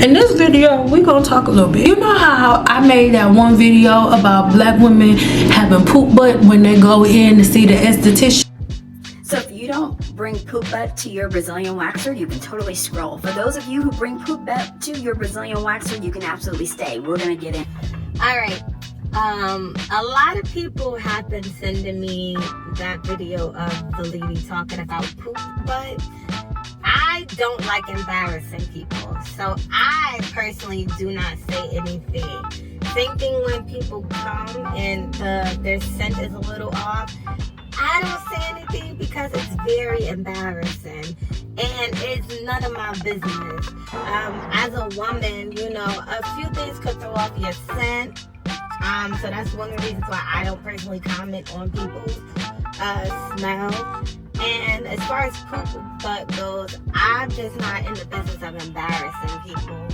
In this video, we gonna talk a little bit. You know how I made that one video about black women having poop butt when they go in to see the esthetician? So if you don't bring poop butt to your Brazilian waxer, you can totally scroll. For those of you who bring poop butt to your Brazilian waxer, you can absolutely stay. We're gonna get in. All right. A lot of people have been sending me that video of the lady talking about poop butt. I don't like embarrassing people, so I personally do not say anything. Same thing when people come and their scent is a little off. I don't say anything because it's very embarrassing and it's none of my business. As a woman, you know, a few things could throw off your scent. So that's one of the reasons why I don't personally comment on people's smell. And as far as poop butt goes, I'm just not in the business of embarrassing people.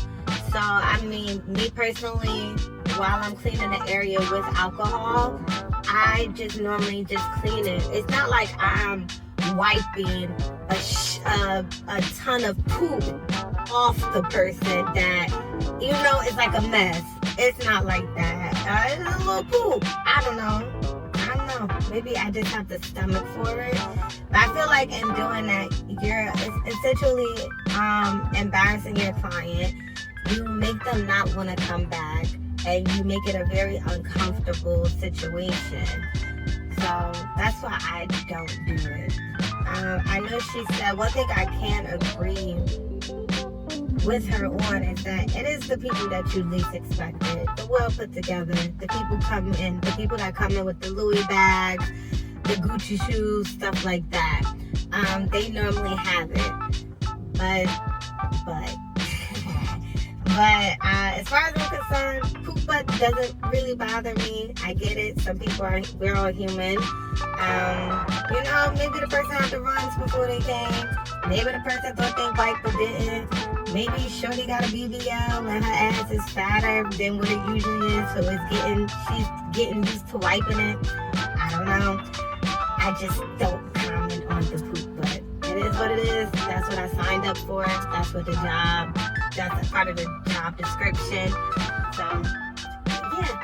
So, I mean, me personally, while I'm cleaning the area with alcohol, I just normally just clean it. It's not like I'm wiping a ton of poop off the person that, you know, it's like a mess. It's not like that. It's a little poop. I don't know. Maybe I just have the stomach for it. But I feel like in doing that, you're essentially embarrassing your client. You make them not want to come back, and you make it a very uncomfortable situation. So that's why I don't do it. I know she said one thing I can agree with her on is that it is the people that you least expected, the well put together, the people that come in with the Louis bags, the Gucci shoes, stuff like that. They normally have it, but as far as I'm concerned, poop butt doesn't really bother me. I get it. Some people we're all human. You know, maybe the person had the runs before they came. Maybe the person thought they wiped but didn't. Maybe Shorty got a BBL and her ass is fatter than what it usually is, so she's getting used to wiping it. I don't know. I just don't comment on the poop butt. It is what it is. That's what I signed up for. That's a part of the job description. So, yeah.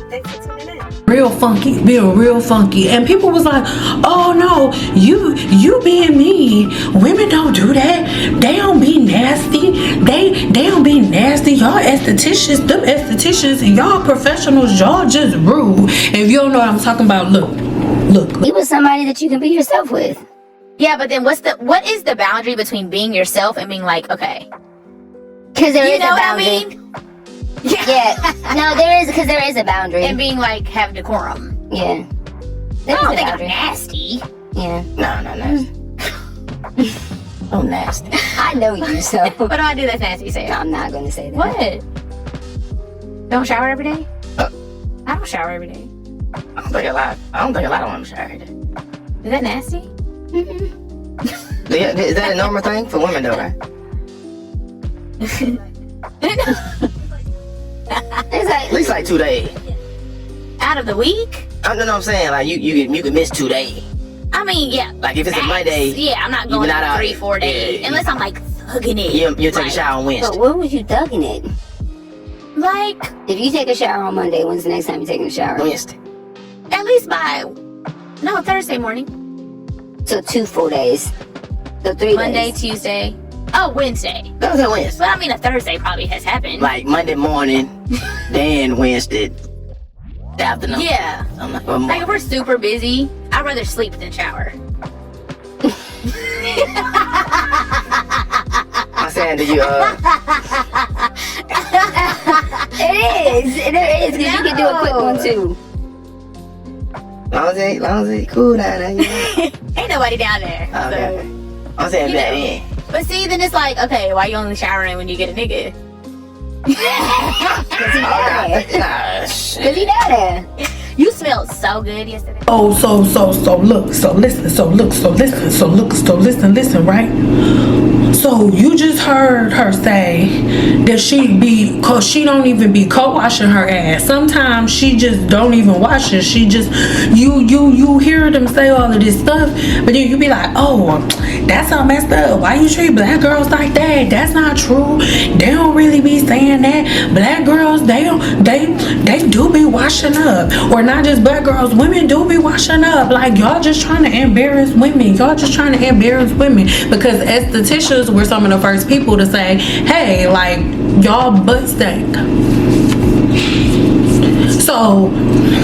Thanks for tuning in. Real funky. And people was like, oh no, you being mean. Women don't do that. They don't be nasty. They don't be nasty. Y'all estheticians, them estheticians, and y'all professionals, y'all just rude. If you don't know what I'm talking about, look. Be with somebody that you can be yourself with. Yeah, but then what is the boundary between being yourself and being like, okay? Because there is a boundary. What I mean? Yeah. No, there is a boundary. And being like, have decorum. Yeah. I don't think I'm nasty. Yeah. No, nasty. Oh, nasty. I know you, so. What do I do that's nasty? Say it. I'm not going to say that. What? Don't shower every day? I don't shower every day. I don't think a lot of women shower every day. Is that nasty? Mm-hmm. Yeah, is that a normal thing for women though, right? It's like, At least like 2 days. Out of the week? I don't know what I'm saying. Like you can miss 2 days. I mean, yeah. Like if it's max. a Monday, yeah, I'm not going out 3-4 days. Yeah, unless I'm like thugging it. You'll take a shower on Wednesday. but when was you thugging it? Like, If you take a shower on Monday, when's the next time you're taking a shower? Wednesday. at least by Thursday morning. So 2 full days. So 3 Monday, days. Tuesday. Oh, Wednesday. That was a Wednesday. Well, I mean, a Thursday probably has happened. Like Monday morning, then Wednesday afternoon. Yeah. I'm like, Like if we're super busy, I'd rather sleep than shower. I'm saying, do you It is. There is. Because you can do a quick one too. long as it cool down there, you know? Ain't nobody down there. Okay. I'm saying You back know. then. But see, then it's like, okay, why you only showering when you get a nigga? Because he down there. Nah, shit. Because he down there. You smelled so good yesterday. Oh, so listen, right? So you just heard her say that cause she don't even be co-washing her ass. Sometimes she just don't even wash it. She just, you hear them say all of this stuff, but then you be like, oh, that's all messed up. Why you treat black girls like that? That's not true. They don't really be saying that. Black girls, they do be washing up. Or not just black girls, women do be washing up. Like, y'all just trying to embarrass women. Because estheticians were some of the first people to say, hey, like, y'all butt stink. So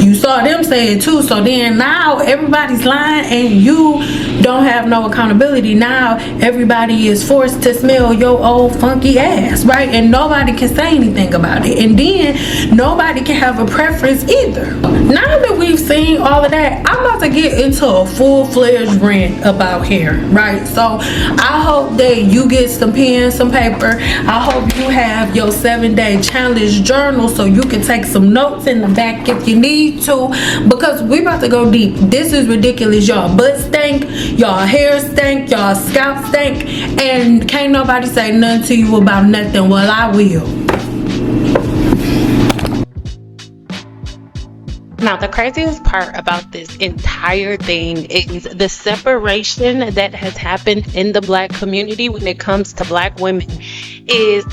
you saw them say it too. So then now everybody's lying and you don't have no accountability. Now everybody is forced to smell your old funky ass, right? And nobody can say anything about it. And then nobody can have a preference either. Now that we've seen all of that, I'm about to get into a full-fledged rant about hair, right? So I hope that you get some pen, some paper. I hope you have your 7-day challenge journal so you can take some notes in the back if you need to, because we about to go deep. This is ridiculous. Y'all butt stink, y'all hair stink, y'all scalp stink, and can't nobody say nothing to you about nothing. Well, I will. Now, the craziest part about this entire thing is the separation that has happened in the black community when it comes to black women is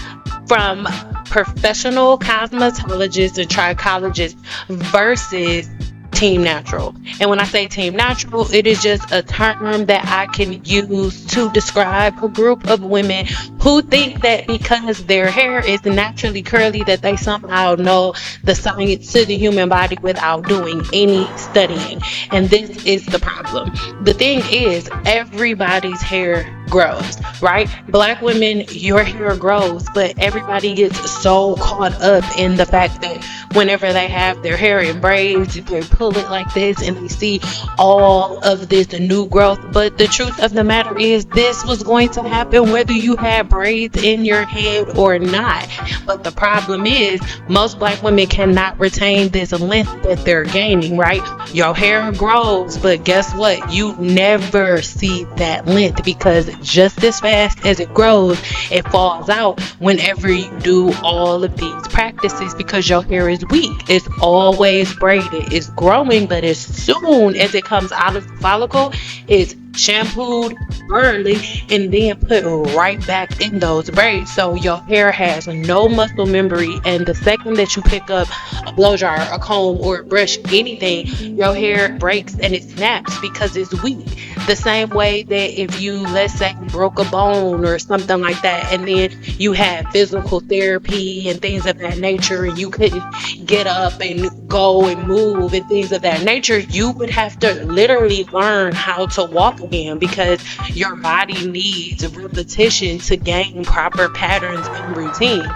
from professional cosmetologists and trichologists versus Team Natural. And when I say Team Natural, it is just a term that I can use to describe a group of women who think that because their hair is naturally curly that they somehow know the science to the human body without doing any studying. And this is the problem. The thing is, everybody's hair grows, right? Black women, your hair grows, but everybody gets so caught up in the fact that whenever they have their hair in braids, they pull it like this and they see all of this new growth. But the truth of the matter is, this was going to happen whether you had braids in your head or not. But the problem is, most black women cannot retain this length that they're gaining, right? Your hair grows, but guess what? You never see that length, because just as fast as it grows, it falls out whenever you do all of these practices, because your hair is weak. It's always braided. It's growing, but as soon as it comes out of the follicle, it's shampooed early and then put right back in those braids. So your hair has no muscle memory, and the second that you pick up a blow dryer, a comb, or a brush, anything, your hair breaks and it snaps because it's weak. The same way that if you, let's say, broke a bone or something like that, and then you had physical therapy and things of that nature, and you couldn't get up and go and move and things of that nature, you would have to literally learn how to walk again, because your body needs repetition to gain proper patterns and routines.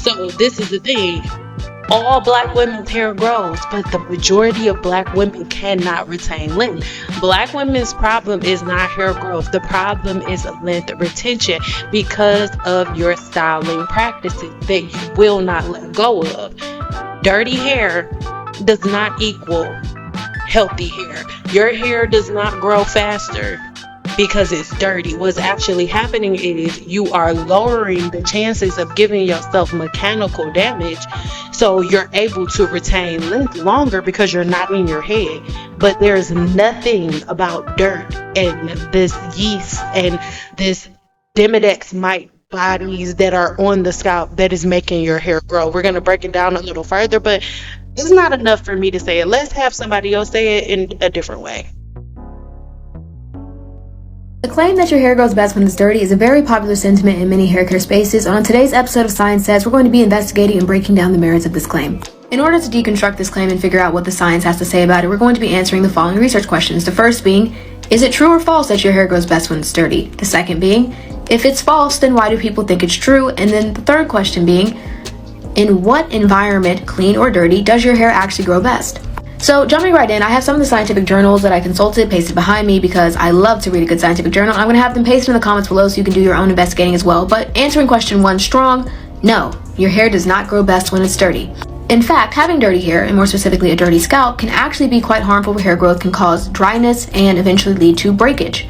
So this is the thing. All black women's hair grows, but the majority of black women cannot retain length. Black women's problem is not hair growth. The problem is length retention, because of your styling practices that you will not let go of. Dirty hair does not equal healthy hair. Your hair does not grow faster because it's dirty. What's actually happening is you are lowering the chances of giving yourself mechanical damage, so you're able to retain length longer because you're not in your head. But there's nothing about dirt and this yeast and this Demodex mite bodies that are on the scalp that is making your hair grow. We're going to break it down a little further, but it's not enough for me to say it. Let's have somebody else say it in a different way. The claim that your hair grows best when it's dirty is a very popular sentiment in many hair care spaces, and on today's episode of Science Says, we're going to be investigating and breaking down the merits of this claim. In order to deconstruct this claim and figure out what the science has to say about it, we're going to be answering the following research questions. The first being, is it true or false that your hair grows best when it's dirty? The second being, if it's false, then why do people think it's true? And then the third question being, in what environment, clean or dirty, does your hair actually grow best? So jumping right in, I have some of the scientific journals that I consulted pasted behind me because I love to read a good scientific journal. I'm going to have them pasted in the comments below so you can do your own investigating as well. But answering question 1 strong, no, your hair does not grow best when it's dirty. In fact, having dirty hair, and more specifically a dirty scalp, can actually be quite harmful for hair growth, can cause dryness, and eventually lead to breakage.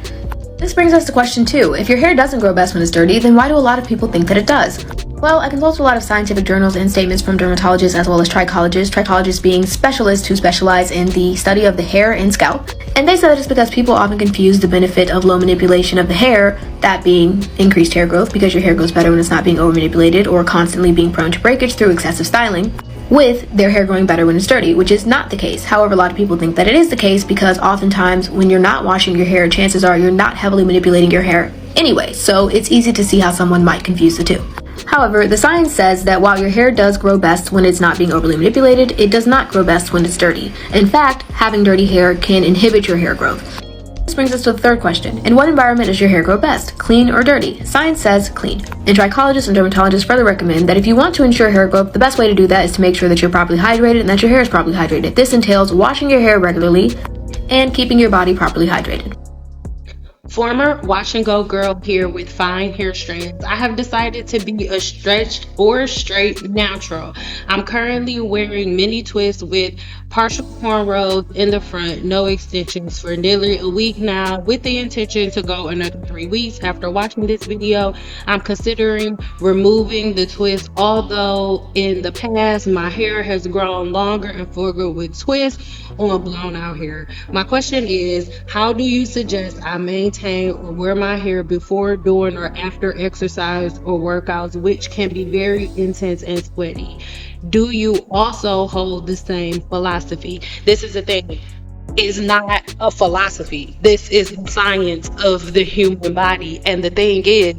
This brings us to question 2. If your hair doesn't grow best when it's dirty, then why do a lot of people think that it does? Well, I consulted a lot of scientific journals and statements from dermatologists as well as trichologists being specialists who specialize in the study of the hair and scalp. And they said that it's because people often confuse the benefit of low manipulation of the hair, that being increased hair growth because your hair grows better when it's not being over manipulated or constantly being prone to breakage through excessive styling, with their hair growing better when it's dirty, which is not the case. However, a lot of people think that it is the case because oftentimes when you're not washing your hair, chances are you're not heavily manipulating your hair anyway, so it's easy to see how someone might confuse the two. However, the science says that while your hair does grow best when it's not being overly manipulated, it does not grow best when it's dirty. In fact, having dirty hair can inhibit your hair growth. This brings us to the third question. In what environment does your hair grow best, clean or dirty? Science says clean. And trichologists and dermatologists further recommend that if you want to ensure hair growth, the best way to do that is to make sure that you're properly hydrated and that your hair is properly hydrated. This entails washing your hair regularly and keeping your body properly hydrated. Former wash and go girl here with fine hair strands. I have decided to be a stretched or straight natural. I'm currently wearing mini twists with partial cornrows in the front, no extensions, for nearly a week now, with the intention to go another 3 weeks. After watching this video, I'm considering removing the twist, although in the past my hair has grown longer and fuller with twists on blown out hair. My question is, how do you suggest I maintain or wear my hair before, during, or after exercise or workouts, which can be very intense and sweaty? Do you also hold the same philosophy? This is the thing. It's not a philosophy. This is science of the human body. And the thing is,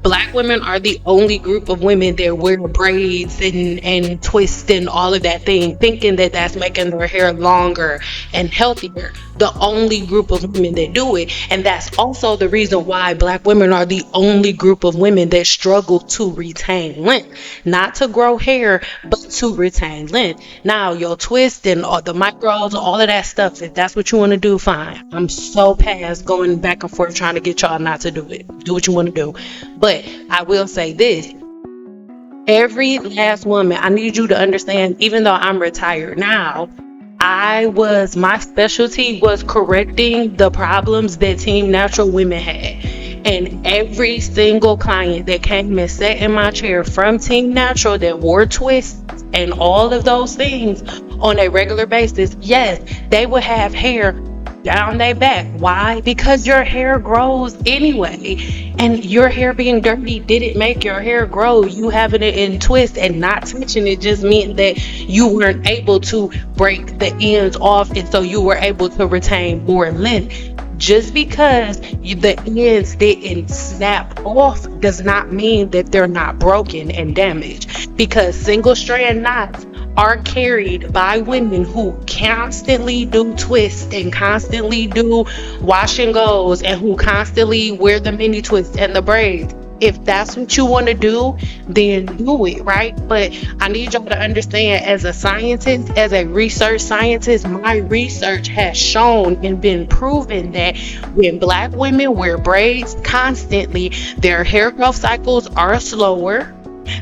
Black women are the only group of women that wear braids and twists and all of that thing, thinking that that's making their hair longer and healthier. The only group of women that do it. And that's also the reason why Black women are the only group of women that struggle to retain length. Not to grow hair, but to retain length. Now, your twist and all the micros, all of that stuff, if that's what you want to do, fine. I'm so past going back and forth trying to get y'all not to do it. Do what you want to do. But I will say this. Every last woman, I need you to understand, even though I'm retired now, my specialty was correcting the problems that Team Natural women had. And every single client that came and sat in my chair from Team Natural that wore twists and all of those things on a regular basis, yes, they would have hair down their back. Why? Because your hair grows anyway. And your hair being dirty didn't make your hair grow. You having it in twist and not touching it just meant that you weren't able to break the ends off, and so you were able to retain more length. Just because the ends didn't snap off does not mean that they're not broken and damaged, because single strand knots are carried by women who constantly do twists and constantly do wash and goes and who constantly wear the mini twists and the braids. If that's what you want to do, then do it, right? But I need y'all to understand, as a scientist, as a research scientist, my research has shown and been proven that when Black women wear braids constantly, their hair growth cycles are slower,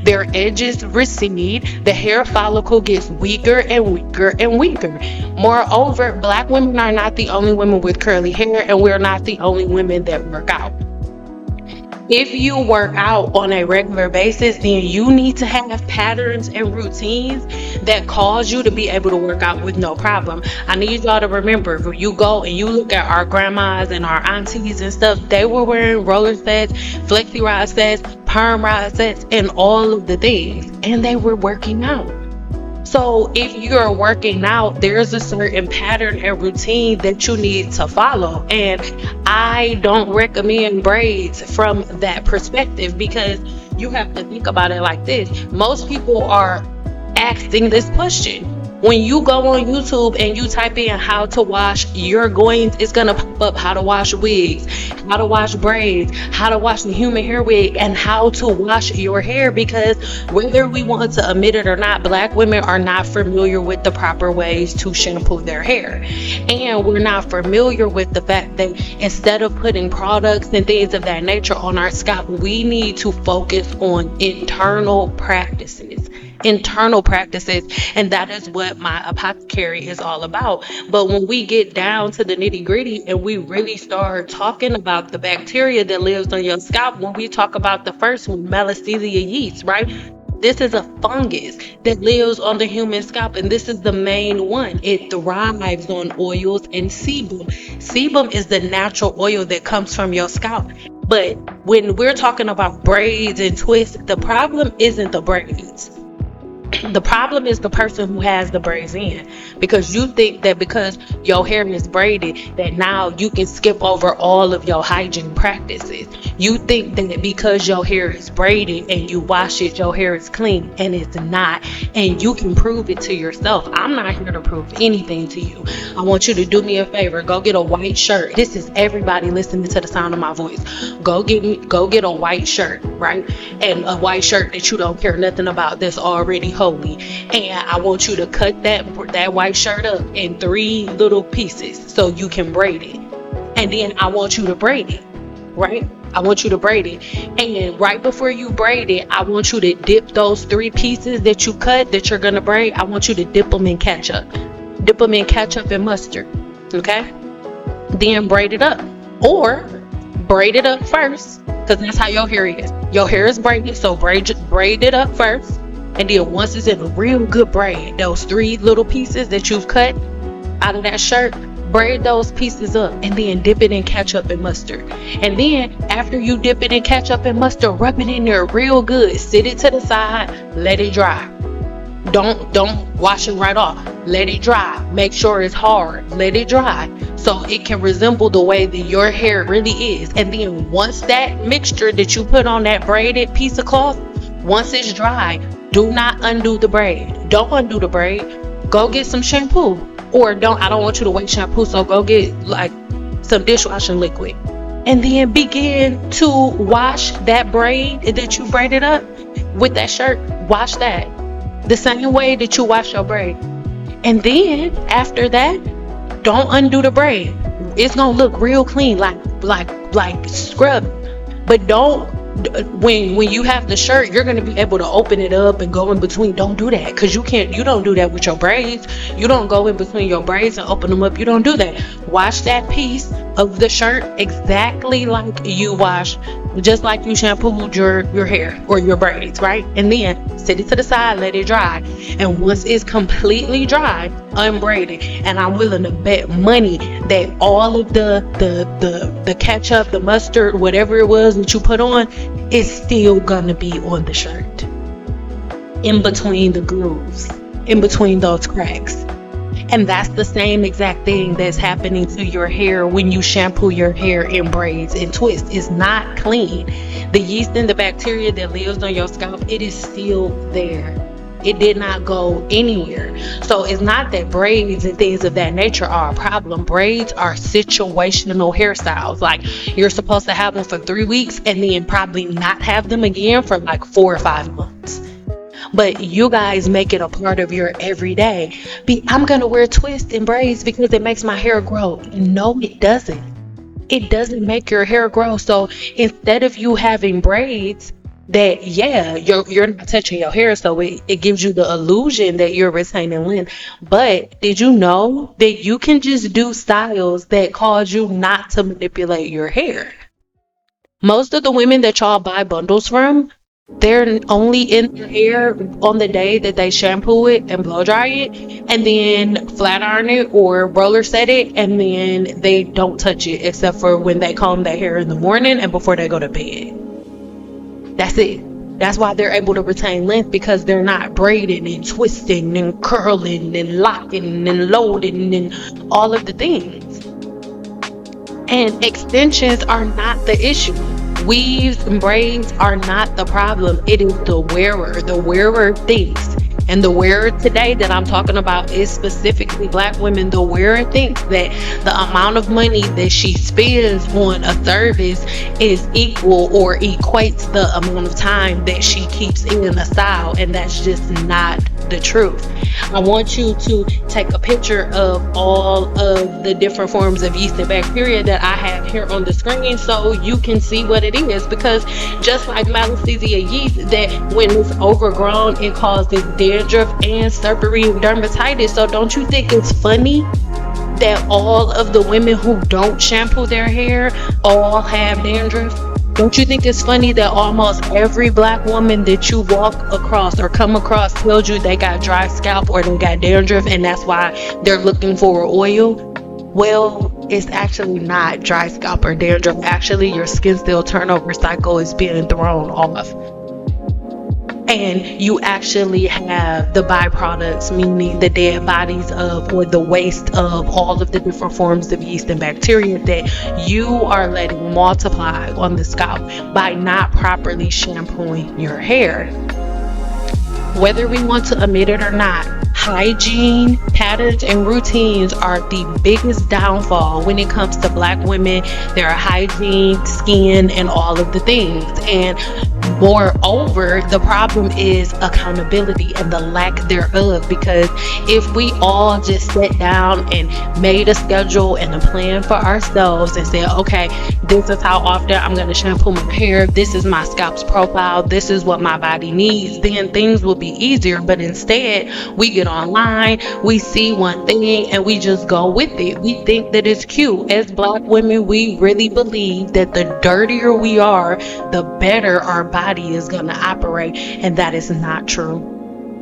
their edges recede, the hair follicle gets weaker and weaker and weaker. Moreover, Black women are not the only women with curly hair, and we're not the only women that work out. If you work out on a regular basis, then you need to have patterns and routines that cause you to be able to work out with no problem. I need y'all to remember, when you go and you look at our grandmas and our aunties and stuff, they were wearing roller sets, flexi rod sets, perm rod sets, and all of the things, and they were working out. So if you're working out, there's a certain pattern and routine that you need to follow. And I don't recommend braids from that perspective, because you have to think about it like this. Most people are asking this question. When you go on YouTube and you type in how to wash, it's going to pop up how to wash wigs, how to wash braids, how to wash the human hair wig, and how to wash your hair. Because whether we want to admit it or not, Black women are not familiar with the proper ways to shampoo their hair. And we're not familiar with the fact that instead of putting products and things of that nature on our scalp, we need to focus on internal practices. internal practices, and that is what my apothecary is all about. But when we get down to the nitty gritty and we really start talking about the bacteria that lives on your scalp, when we talk about the first one, Malassezia yeast, right? This is a fungus that lives on the human scalp, and this is the main one. It thrives on oils and sebum. Sebum is the natural oil that comes from your scalp. But when we're talking about braids and twists, the problem isn't the braids. The problem is the person who has the braids in, because you think that because your hair is braided that now you can skip over all of your hygiene practices. You think that because your hair is braided and you wash it, your hair is clean, and it's not, and you can prove it to yourself. I'm not here to prove anything to you. I want you to do me a favor. Go get a white shirt. This is everybody listening to the sound of my voice. Go get a white shirt, right? And a white shirt that you don't care nothing about, that's already holy. And I want you to cut that white shirt up in 3 little pieces so you can braid it. And then I want you to braid it, right? I want you to braid it. And right before you braid it, I want you to dip those 3 pieces that you cut, that you're gonna braid, I want you to dip them in ketchup. Dip them in ketchup and mustard, okay? Then braid it up. Or braid it up first, because that's how your hair is. Your hair is braided, so braid it up first. And then once it's in a real good braid, those 3 little pieces that you've cut out of that shirt, braid those pieces up and then dip it in ketchup and mustard. And then after you dip it in ketchup and mustard, rub it in there real good. Sit it to the side, let it dry. Don't wash it right off. Let it dry. Make sure it's hard. Let it dry so it can resemble the way that your hair really is. And then once that mixture that you put on that braided piece of cloth, once it's dry, do not undo the braid. Don't undo the braid. Go get some shampoo. Or I don't want you to waste shampoo, so go get like some dishwashing liquid. And then begin to wash that braid that you braided up with that shirt. Wash that the same way that you wash your braid. And then after that, don't undo the braid. It's gonna look real clean, like scrub. But don't, when you have the shirt, you're going to be able to open it up and go in between. Don't do that, because you don't do that with your braids. You don't go in between your braids and open them up. You don't do that. Wash that piece of the shirt exactly like you wash, just like you shampooed your hair or your braids, right? And then sit it to the side, let it dry. And once it's completely dry, unbraid it. And I'm willing to bet money that all of the ketchup, the mustard, whatever it was that you put on, is still gonna be on the shirt, in between the grooves, in between those cracks. And that's the same exact thing that's happening to your hair when you shampoo your hair in braids and twists. It's not clean. The yeast and the bacteria that lives on your scalp, it is still there. It did not go anywhere. So it's not that braids and things of that nature are a problem. Braids are situational hairstyles. Like, you're supposed to have them for 3 weeks and then probably not have them again for like 4 or 5 months. But you guys make it a part of your everyday. I'm gonna wear twists and braids because it makes my hair grow. No, it doesn't. It doesn't make your hair grow. So instead of you having braids that, yeah, you're not touching your hair, so it gives you the illusion that you're retaining length. But did you know that you can just do styles that cause you not to manipulate your hair? Most of the women that y'all buy bundles from, they're only in their hair on the day that they shampoo it and blow dry it, and then flat iron it or roller set it, and then they don't touch it except for when they comb their hair in the morning and before they go to bed. That's it. That's why they're able to retain length, because they're not braiding and twisting and curling and locking and loading and all of the things. And extensions are not the issue. Weaves and braids are not the problem. It is the wearer. The wearer thinks. And the wearer today that I'm talking about is specifically Black women. The wearer thinks that the amount of money that she spends on a service is equal or equates the amount of time that she keeps in a style. And that's just not the truth. I want you to take a picture of all of the different forms of yeast and bacteria that I have here on the screen so you can see what it is, because just like Malassezia yeast, that when it's overgrown, it causes dandruff and seborrheic dermatitis. So don't you think it's funny that all of the women who don't shampoo their hair all have dandruff? Don't you think it's funny that almost every black woman that you walk across or come across tells you they got dry scalp or they got dandruff, and that's why they're looking for oil? Well, it's actually not dry scalp or dandruff. Actually, your skin cell turnover cycle is being thrown off. And you actually have the byproducts, meaning the dead bodies of, or the waste of, all of the different forms of yeast and bacteria that you are letting multiply on the scalp by not properly shampooing your hair. Whether we want to admit it or not, hygiene, patterns, and routines are the biggest downfall when it comes to black women, their hygiene, skin, and all of the things. And moreover, the problem is accountability and the lack thereof, because if we all just sat down and made a schedule and a plan for ourselves and said, okay, this is how often I'm going to shampoo my hair, this is my scalp's profile, this is what my body needs, then things will be easier. But instead, we get online, we see one thing, and we just go with it. We think that it's cute. As black women, we really believe that the dirtier we are, the better our body is going to operate, and that is not true.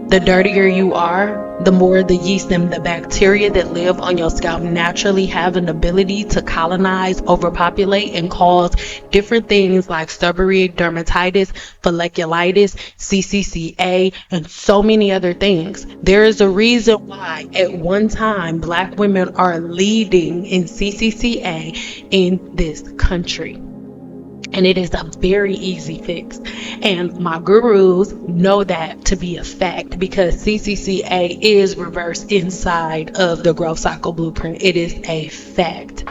The dirtier you are, the more the yeast and the bacteria that live on your scalp naturally have an ability to colonize, overpopulate, and cause different things like seborrheic dermatitis, folliculitis, CCCA, and so many other things. There is a reason why at one time black women are leading in CCCA in this country. And it is a very easy fix. And my gurus know that to be a fact, because CCCA is reversed inside of the growth cycle blueprint. It is a fact.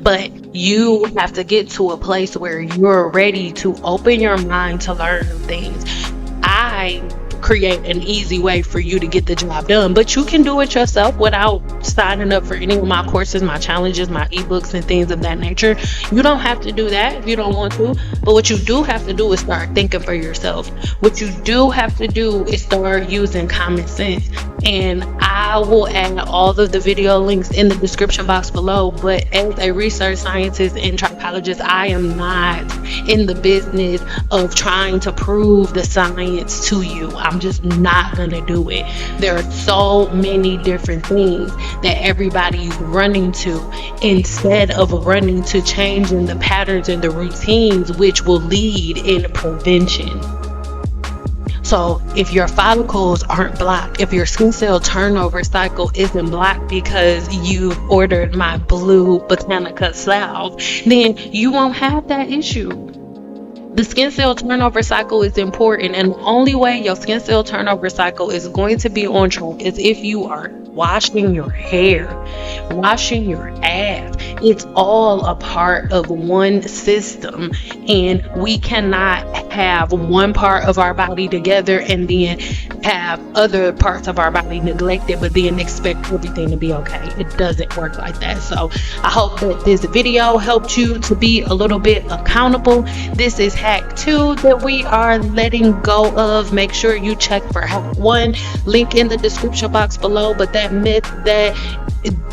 But you have to get to a place where you're ready to open your mind to learn new things. I create an easy way for you to get the job done, but you can do it yourself without signing up for any of my courses, my challenges, my ebooks, and things of that nature. You don't have to do that if you don't want to, but what you do have to do is start thinking for yourself. What you do have to do is start using common sense. And I will add all of the video links in the description box below. But as a research scientist and trichologist, I am not in the business of trying to prove the science to you. I'm just not gonna do it. There are so many different things that everybody's running to, instead of running to changing the patterns and the routines, which will lead in prevention. So if your follicles aren't blocked, if your skin cell turnover cycle isn't blocked because you ordered my blue Botanica salve, then you won't have that issue. The skin cell turnover cycle is important, and the only way your skin cell turnover cycle is going to be on track is if you are washing your hair, washing your ass. It's all a part of one system, and we cannot have one part of our body together and then have other parts of our body neglected, but then expect everything to be okay. It doesn't work like that. So I hope that this video helped you to be a little bit accountable. This is hack 2 that we are letting go of. Make sure you check for hack 1, link in the description box below. But that myth that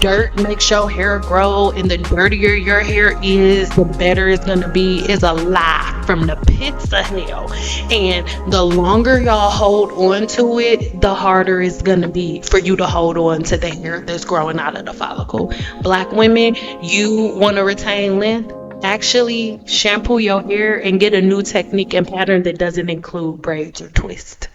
dirt makes your hair grow and the dirtier your hair is, the better it's gonna be, is a lie from the pits of hell. And the longer y'all hold on to it, the harder it's gonna be for you to hold on to the hair that's growing out of the follicle. Black women, you want to retain length? Actually shampoo your hair and get a new technique and pattern that doesn't include braids or twists.